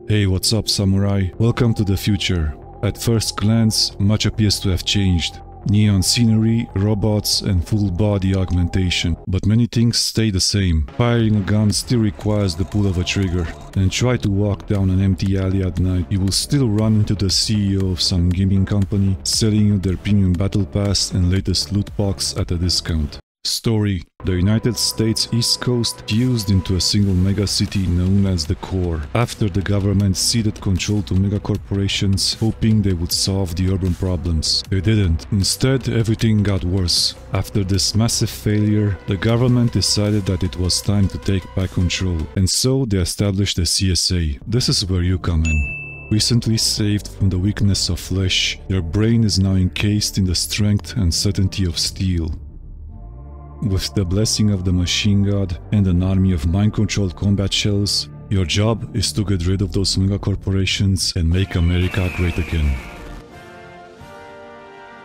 Hey, what's up, samurai? Welcome to the future. At first glance, much appears to have changed. Neon scenery, robots and full body augmentation. But many things stay the same. Firing a gun still requires the pull of a trigger. And try to walk down an empty alley at night, you will still run into the CEO of some gaming company selling you their premium battle pass and latest loot box at a discount. Story: the United States East Coast fused into a single megacity known as the Core, after the government ceded control to megacorporations, hoping they would solve the urban problems. They didn't. Instead, everything got worse. After this massive failure, the government decided that it was time to take back control, and so they established the CSA. This is where you come in. Recently saved from the weakness of flesh, your brain is now encased in the strength and certainty of steel. With the blessing of the machine god and an army of mind-controlled combat shells, your job is to get rid of those megacorporations and make America great again.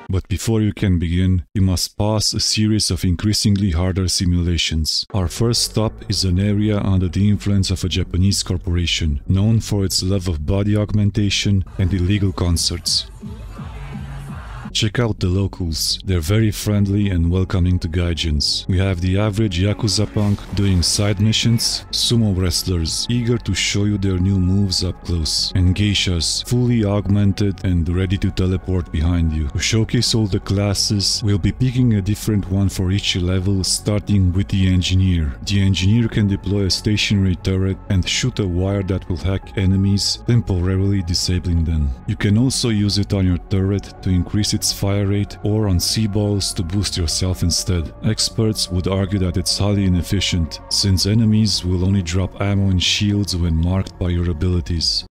But before you can begin, you must pass a series of increasingly harder simulations. Our first stop is an area under the influence of a Japanese corporation, known for its love of body augmentation and illegal concerts. Check out the locals, they're very friendly and welcoming to gaijins. We have the average Yakuza punk doing side missions, sumo wrestlers eager to show you their new moves up close, and geishas fully augmented and ready to teleport behind you. To showcase all the classes, we'll be picking a different one for each level, starting with the engineer. The engineer can deploy a stationary turret and shoot a wire that will hack enemies, temporarily disabling them. You can also use it on your turret to increase its fire rate, or on C-balls to boost yourself instead. Experts would argue that it's highly inefficient, since enemies will only drop ammo and shields when marked by your abilities.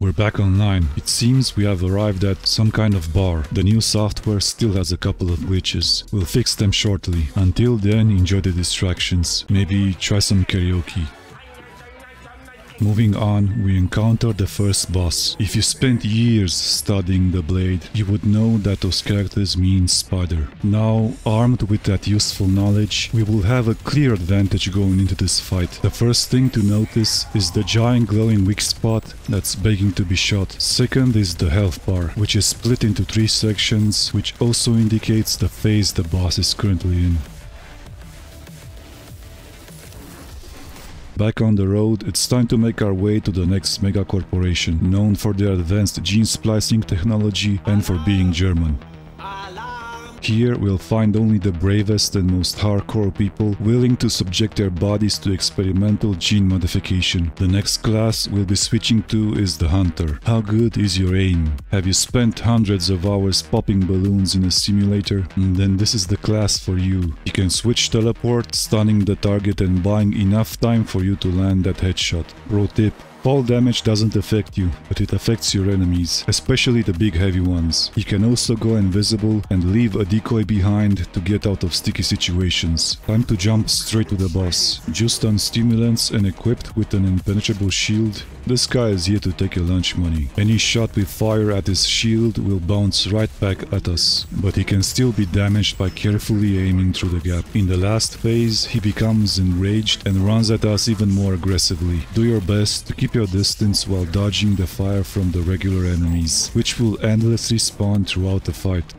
We're back online. It seems we have arrived at some kind of bar. The new software still has a couple of glitches. We'll fix them shortly. Until then, enjoy the distractions. Maybe try some karaoke. Moving on, we encounter the first boss. If you spent years studying the blade, you would know that those characters mean spider. Now, armed with that useful knowledge, we will have a clear advantage going into this fight. The first thing to notice is the giant glowing weak spot that's begging to be shot. Second is the health bar, which is split into 3 sections, which also indicates the phase the boss is currently in. Back on the road, it's time to make our way to the next mega corporation, known for their advanced gene splicing technology and for being German. Here we'll find only the bravest and most hardcore people willing to subject their bodies to experimental gene modification. The next class we'll be switching to is the Hunter. How good is your aim? Have you spent hundreds of hours popping balloons in a simulator? Then this is the class for you. You can switch teleport, stunning the target and buying enough time for you to land that headshot. Pro tip: fall damage doesn't affect you, but it affects your enemies, especially the big heavy ones. You can also go invisible and leave a decoy behind to get out of sticky situations. Time to jump straight to the boss. Just on stimulants and equipped with an impenetrable shield, this guy is here to take your lunch money. Any shot we fire at his shield will bounce right back at us, but he can still be damaged by carefully aiming through the gap. In the last phase, he becomes enraged and runs at us even more aggressively. Do your best to keep your distance while dodging the fire from the regular enemies, which will endlessly spawn throughout the fight.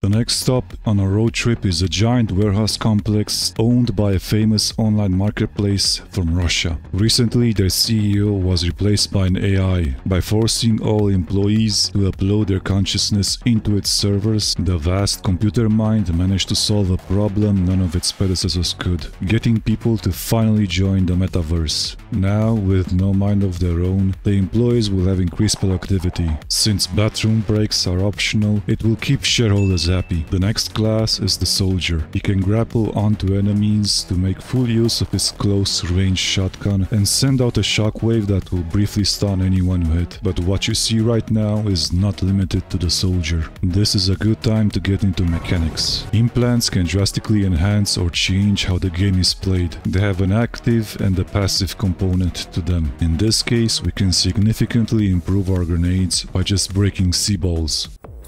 The next stop on our road trip is a giant warehouse complex owned by a famous online marketplace from Russia. Recently, their CEO was replaced by an AI. By forcing all employees to upload their consciousness into its servers, the vast computer mind managed to solve a problem none of its predecessors could: getting people to finally join the metaverse. Now, with no mind of their own, the employees will have increased productivity. Since bathroom breaks are optional, it will keep shareholders happy happy. The next class is the soldier. He can grapple onto enemies to make full use of his close-range shotgun and send out a shockwave that will briefly stun anyone who hit. But what you see right now is not limited to the soldier. This is a good time to get into mechanics. Implants can drastically enhance or change how the game is played. They have an active and a passive component to them. In this case, we can significantly improve our grenades by just breaking C-balls.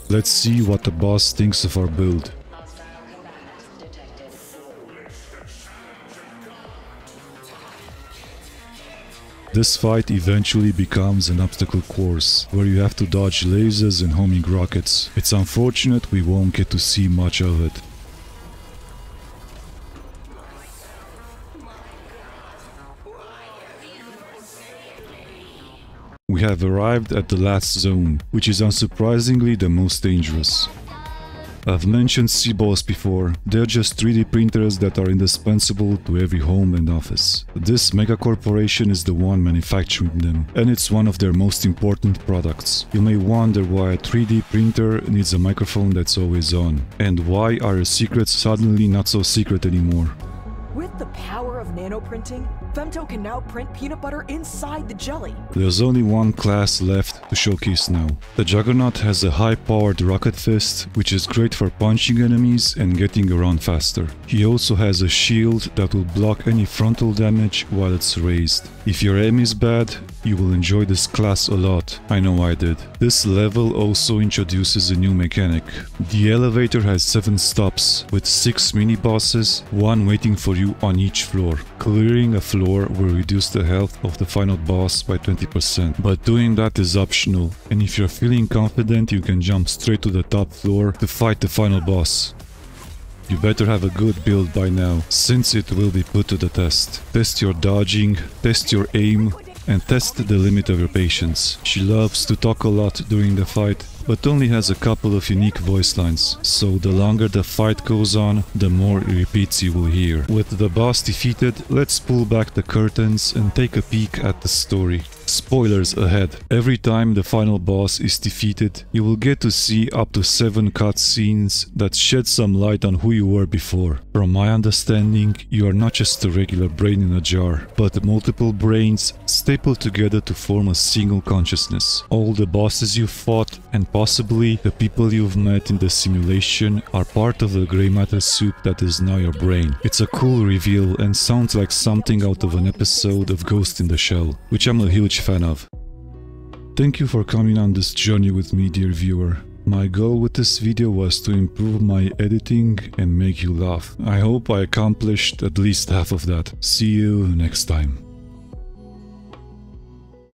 Let's see what the boss thinks of our build. This fight eventually becomes an obstacle course, where you have to dodge lasers and homing rockets. It's unfortunate we won't get to see much of it. We have arrived at the last zone, which is unsurprisingly the most dangerous. I've mentioned C-balls before. They're just 3D printers that are indispensable to every home and office. This mega corporation is the one manufacturing them, and it's one of their most important products. You may wonder why a 3D printer needs a microphone that's always on, and why are your secrets suddenly not so secret anymore. With the power of nanoprinting, Femto can now print peanut butter inside the jelly. There's only one class left to showcase now. The Juggernaut has a high-powered rocket fist, which is great for punching enemies and getting around faster. He also has a shield that will block any frontal damage while it's raised. If your aim is bad, you will enjoy this class a lot. I know I did. This level also introduces a new mechanic. The elevator has 7 stops, with 6 mini-bosses, one waiting for you on each floor. Clearing a floor will reduce the health of the final boss by 20%, but doing that is optional, and if you're feeling confident you can jump straight to the top floor to fight the final boss. You better have a good build by now, since it will be put to the test. Test your dodging, test your aim, and test the limit of your patience. She loves to talk a lot during the fight, but only has a couple of unique voice lines, so the longer the fight goes on, the more repeats you will hear. With the boss defeated, let's pull back the curtains and take a peek at the story. Spoilers ahead. Every time the final boss is defeated, you will get to see up to 7 cutscenes that shed some light on who you were before. From my understanding, you are not just a regular brain in a jar, but multiple brains stapled together to form a single consciousness. All the bosses you fought and possibly the people you've met in the simulation are part of the grey matter soup that is now your brain. It's a cool reveal and sounds like something out of an episode of Ghost in the Shell, which I'm a huge fan of. Thank you for coming on this journey with me, dear viewer. My goal with this video was to improve my editing and make you laugh. I hope I accomplished at least half of that. See you next time.